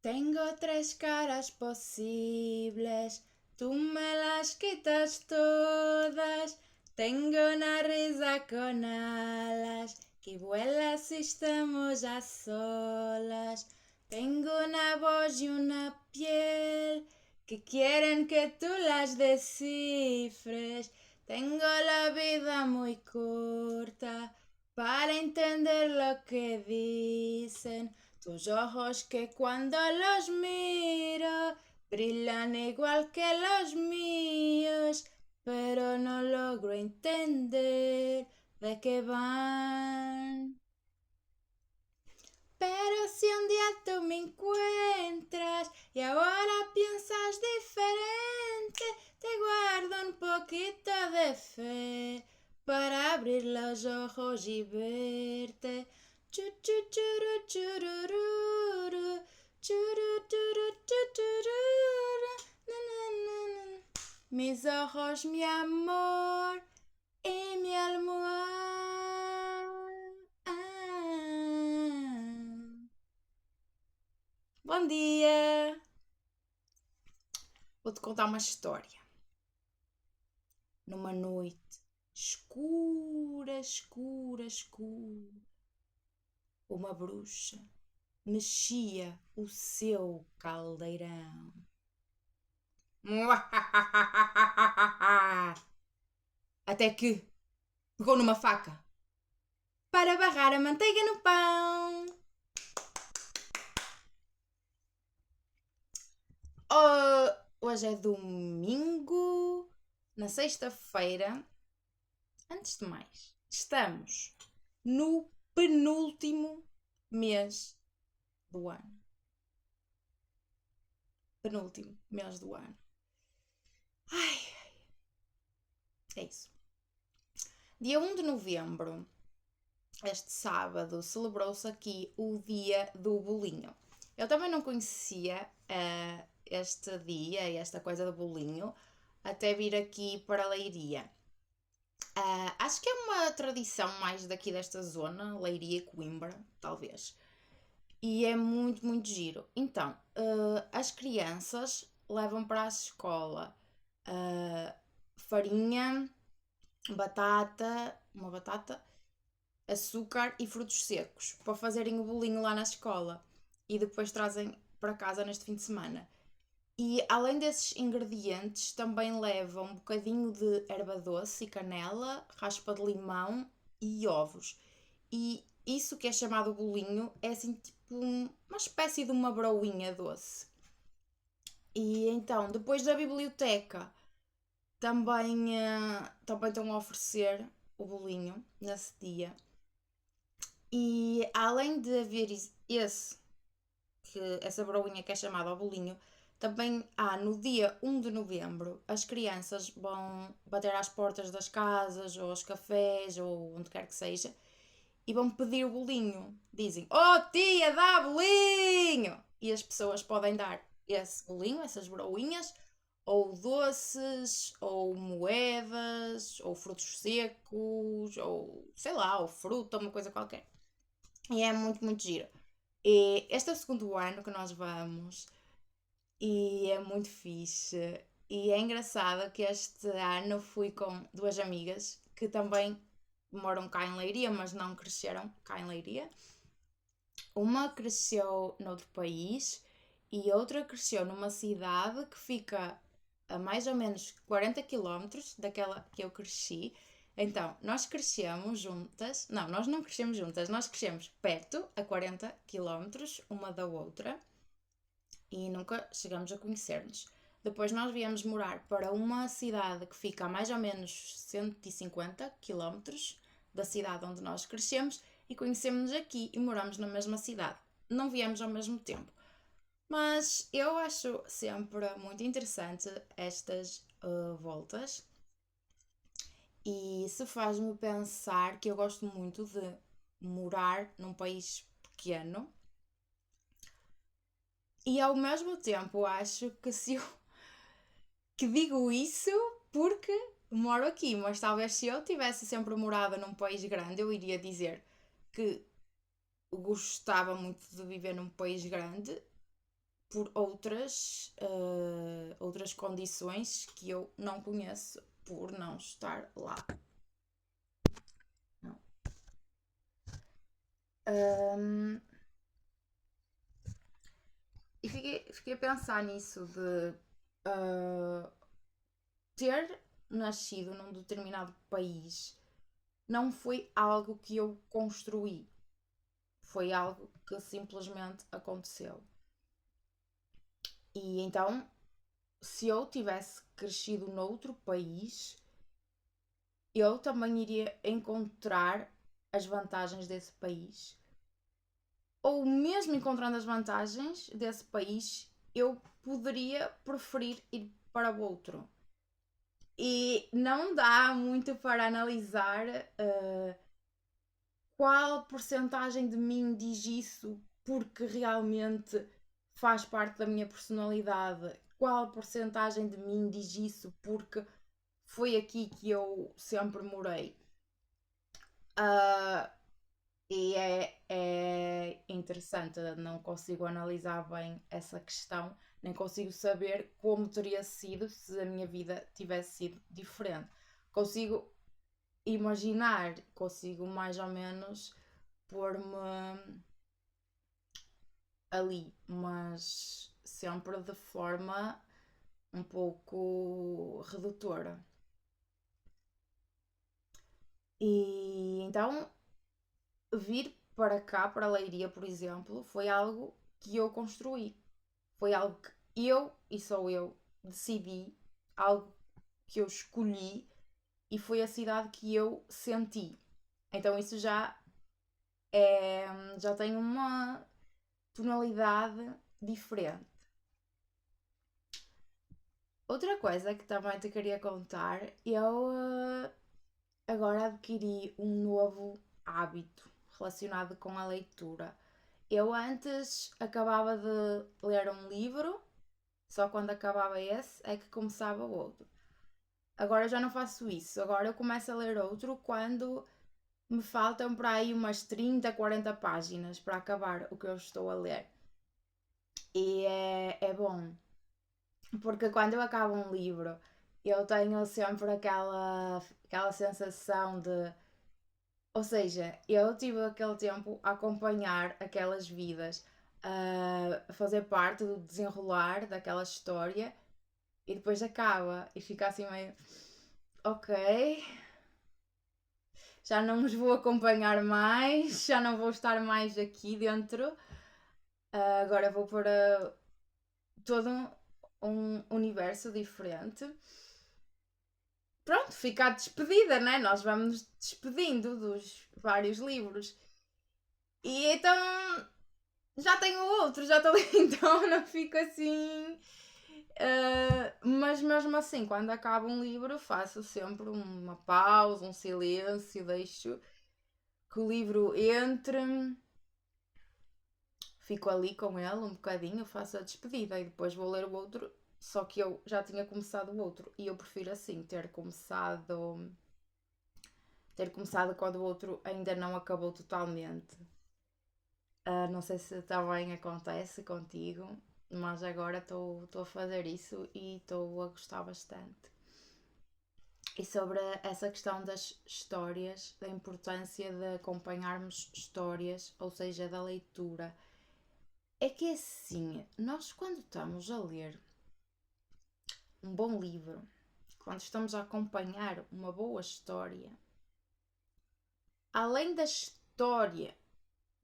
Tengo tres caras posibles, tú me las quitas todas. Tengo una risa con alas que vuela si estamos a solas. Tengo una voz y una piel que quieren que tú las descifres. Tengo la vida muy corta para entender lo que dicen. Tus ojos que cuando los miro brillan igual que los míos, pero no logro entender de qué van. Pero si un día tú me encuentras y ahora piensas diferente, te guardo un poquito de fe para abrir los ojos y verte. Chuchuchuru, churururu, churuturu, chutururu, na, na, na, na. Mis ojos, mi amor y mi almohada. Bom dia! Vou-te contar uma história. Numa noite escura, escura, escura, uma bruxa mexia o seu caldeirão. Até que pegou numa faca para barrar a manteiga no pão. Hoje é domingo, na sexta-feira. Antes de mais, estamos no penúltimo mês do ano. Penúltimo mês do ano. Ai, é isso. Dia 1 de novembro, este sábado, celebrou-se aqui o dia do bolinho. Eu também não conhecia este dia e esta coisa do bolinho até vir aqui para a Leiria. Acho que é uma tradição mais daqui desta zona, Leiria e Coimbra, talvez. E é muito, muito giro. Então, as crianças levam para a escola farinha, uma batata, açúcar e frutos secos para fazerem o bolinho lá na escola e depois trazem para casa neste fim de semana. E além desses ingredientes, também levam um bocadinho de erva doce e canela, raspa de limão e ovos. E isso que é chamado bolinho é assim tipo uma espécie de uma broinha doce. E então, depois da biblioteca, também estão a oferecer o bolinho nesse dia. E além de haver essa broinha que é chamada ao bolinho, também há no dia 1 de novembro, as crianças vão bater às portas das casas, ou aos cafés, ou onde quer que seja, e vão pedir o bolinho. Dizem, oh tia, dá bolinho! E as pessoas podem dar esse bolinho, essas broinhas, ou doces, ou moedas, ou frutos secos, ou sei lá, ou fruta, uma coisa qualquer. E é muito, muito giro. E este é o segundo ano que nós vamos e é muito fixe. E é engraçado que este ano fui com duas amigas que também moram cá em Leiria, mas não cresceram cá em Leiria. Uma cresceu noutro país e outra cresceu numa cidade que fica a mais ou menos 40 km daquela que eu cresci. Então, nós crescemos juntas. Não, nós não crescemos juntas, nós crescemos perto, a 40 km uma da outra, e nunca chegamos a conhecer-nos. Depois nós viemos morar para uma cidade que fica a mais ou menos 150 km da cidade onde nós crescemos e conhecemos-nos aqui e moramos na mesma cidade. Não viemos ao mesmo tempo. Mas eu acho sempre muito interessante estas voltas. E isso faz-me pensar que eu gosto muito de morar num país pequeno. E ao mesmo tempo acho que que digo isso porque moro aqui, mas talvez se eu tivesse sempre morado num país grande, eu iria dizer que gostava muito de viver num país grande, por outras condições que eu não conheço por não estar lá. Não. E fiquei a pensar nisso de ter nascido num determinado país não foi algo que eu construí. Foi algo que simplesmente aconteceu. E então, se eu tivesse crescido noutro país, eu também iria encontrar as vantagens desse país. Ou mesmo encontrando as vantagens desse país, eu poderia preferir ir para o outro. E não dá muito para analisar qual porcentagem de mim diz isso porque realmente faz parte da minha personalidade, qual porcentagem de mim diz isso porque foi aqui que eu sempre morei. E é interessante, não consigo analisar bem essa questão, nem consigo saber como teria sido se a minha vida tivesse sido diferente. Consigo imaginar, consigo mais ou menos pôr-me ali, mas sempre de forma um pouco redutora. E então vir para cá, para a Leiria, por exemplo, foi algo que eu construí. Foi algo que eu, e só eu, decidi, algo que eu escolhi e foi a cidade que eu senti. Então isso já tem uma tonalidade diferente. Outra coisa que também te queria contar, eu agora adquiri um novo hábito relacionado com a leitura. Eu antes acabava de ler um livro, só quando acabava esse é que começava o outro. Agora já não faço isso, agora eu começo a ler outro quando me faltam para aí umas 30, 40 páginas para acabar o que eu estou a ler. E é bom, porque quando eu acabo um livro, eu tenho sempre aquela sensação de. Ou seja, eu tive aquele tempo a acompanhar aquelas vidas, a fazer parte do desenrolar daquela história e depois acaba e fica assim meio. Ok, já não os vou acompanhar mais, já não vou estar mais aqui dentro. Agora vou para todo um universo diferente. Pronto, fica a despedida, né? Nós vamos despedindo dos vários livros. E então já tenho outro, já estou então não fico assim. Mas mesmo assim, quando acaba um livro, faço sempre uma pausa, um silêncio, deixo que o livro entre, fico ali com ele um bocadinho, faço a despedida e depois vou ler o outro. Só que eu já tinha começado o outro e eu prefiro assim ter começado quando o outro ainda não acabou totalmente. Não sei se também acontece contigo, mas agora estou a fazer isso e estou a gostar bastante. E sobre essa questão das histórias, da importância de acompanharmos histórias, ou seja, da leitura, é que assim, nós quando estamos a ler um bom livro, quando estamos a acompanhar uma boa história, além da história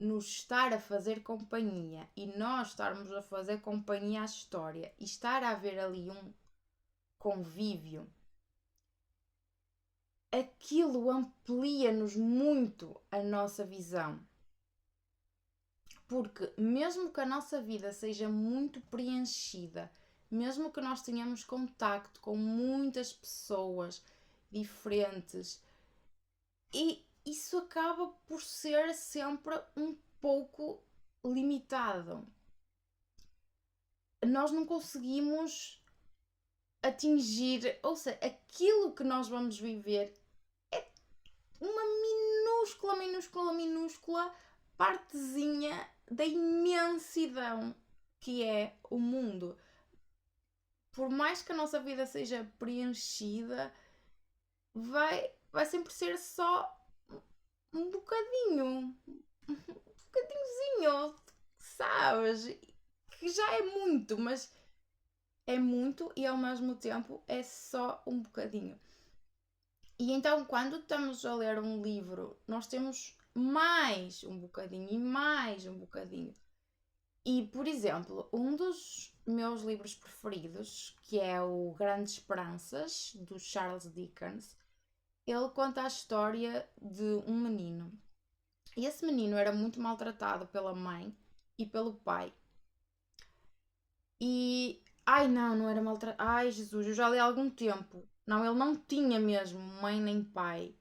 nos estar a fazer companhia e nós estarmos a fazer companhia à história e estar a haver ali um convívio, aquilo amplia-nos muito a nossa visão. Porque mesmo que a nossa vida seja muito preenchida, mesmo que nós tenhamos contacto com muitas pessoas diferentes, e isso acaba por ser sempre um pouco limitado. Nós não conseguimos atingir, ou seja, aquilo que nós vamos viver é uma minúscula partezinha da imensidão que é o mundo. Por mais que a nossa vida seja preenchida, vai sempre ser só um bocadinho. Um bocadinhozinho, sabes? Que já é muito, mas é muito e ao mesmo tempo é só um bocadinho. E então, quando estamos a ler um livro, nós temos mais um bocadinho e mais um bocadinho. E, por exemplo, um dos meus livros preferidos, que é o Grandes Esperanças, do Charles Dickens, ele conta a história de um menino. E esse menino era muito maltratado pela mãe e pelo pai. E. Ai não era maltratado. Ai Jesus, eu já li há algum tempo. Não, ele não tinha mesmo mãe nem pai.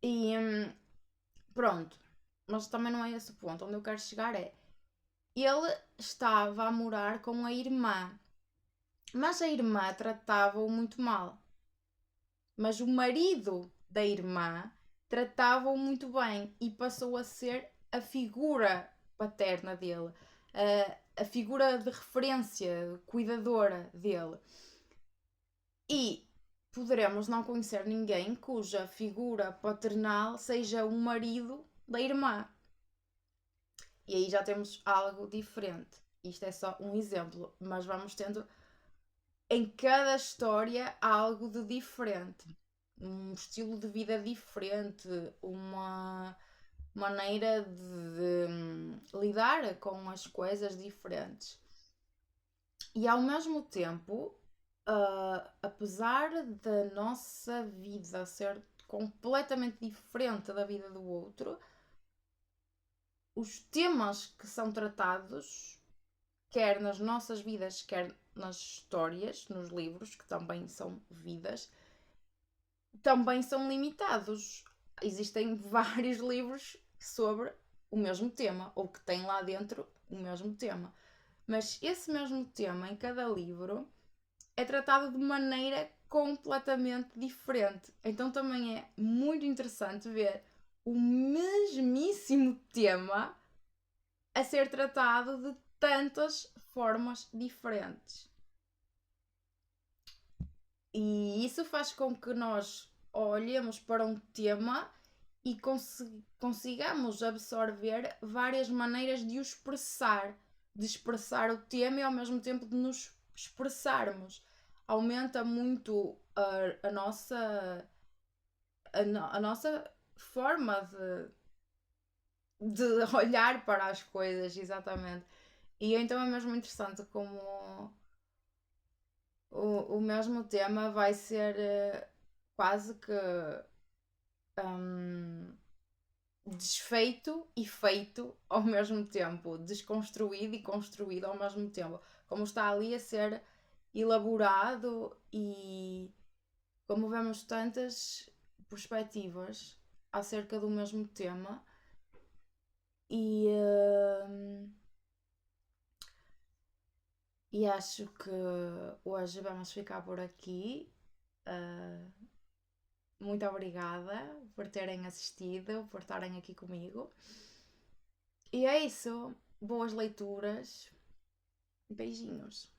E. Pronto. Mas também não é esse o ponto. Onde eu quero chegar é. Ele estava a morar com a irmã. Mas a irmã tratava-o muito mal. Mas o marido da irmã tratava-o muito bem e passou a ser a figura paterna dele, a figura de referência, cuidadora dele. E poderemos não conhecer ninguém cuja figura paternal seja o marido da irmã. E aí já temos algo diferente. Isto é só um exemplo, mas vamos tendo em cada história algo de diferente. Um estilo de vida diferente, uma maneira de lidar com as coisas diferentes. E ao mesmo tempo, apesar da nossa vida ser completamente diferente da vida do outro, os temas que são tratados, quer nas nossas vidas, quer nas histórias, nos livros, que também são vidas, também são limitados. Existem vários livros sobre o mesmo tema, ou que têm lá dentro o mesmo tema. Mas esse mesmo tema em cada livro é tratado de maneira completamente diferente. Então também é muito interessante ver o mesmíssimo tema a ser tratado de tantas formas diferentes. E isso faz com que nós olhemos para um tema e consigamos absorver várias maneiras de o expressar, de expressar o tema e ao mesmo tempo de nos expressarmos. Aumenta muito a nossa forma de olhar para as coisas, exatamente. E então é mesmo interessante como o mesmo tema vai ser quase que desfeito e feito ao mesmo tempo, desconstruído e construído ao mesmo tempo, como está ali a ser elaborado e como vemos tantas perspectivas acerca do mesmo tema e acho que hoje vamos ficar por aqui. Muito obrigada por terem assistido, por estarem aqui comigo. E é isso. Boas leituras. Beijinhos.